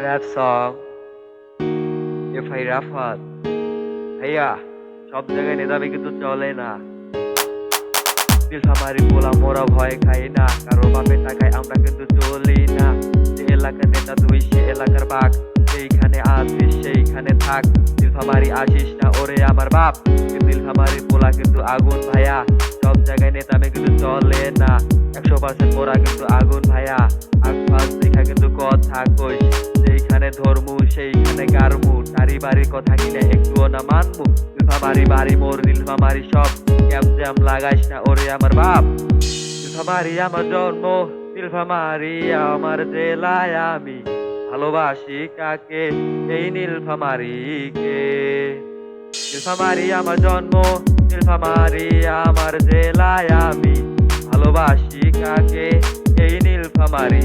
rap song FI Rafat ভাইয়া সব জায়গায় নেতামি কিন্তু চলে না। নীলফামারী পোলা মোরা ভয় খাই না, কারো বাপের টাকায় আমরা কিন্তু চলি না। যে এলাকার নেতা তুই সে এলাকার বাঘ, সেইখানে আসিস সেইখানে থাক। নীলফামারী আসিস না ওরে আমার বাপ, নীলফামারী পোলা কিন্তু আগুন ভাইয়া, সব জায়গায় নেতামি কিন্তু চলে না। 100% মোরা কিন্তু আগুন ভাইয়া, আগপাস দেখা কিন্তু কথা কইস, সেইখানে ধর্মু সেইখানে গারমু, তারি বাড়ির কথা কিনা একটুও না মানমু। নীলফামারী বাড়ি মোর নীলফামারী সব, ক্যাপ জ্যাম লাগাইস না ওরে আমার বাপ। নীলফামারী আমার জন্ম, নীলফামারী আমার জেলায়, আমি ভালোবাসি কাকে এই নীলফামারীকে। নীলফামারী আমার জন্ম, নীলফামারী আমার জেলায়, আমি ভালোবাসি কাকে এই নীলফামারী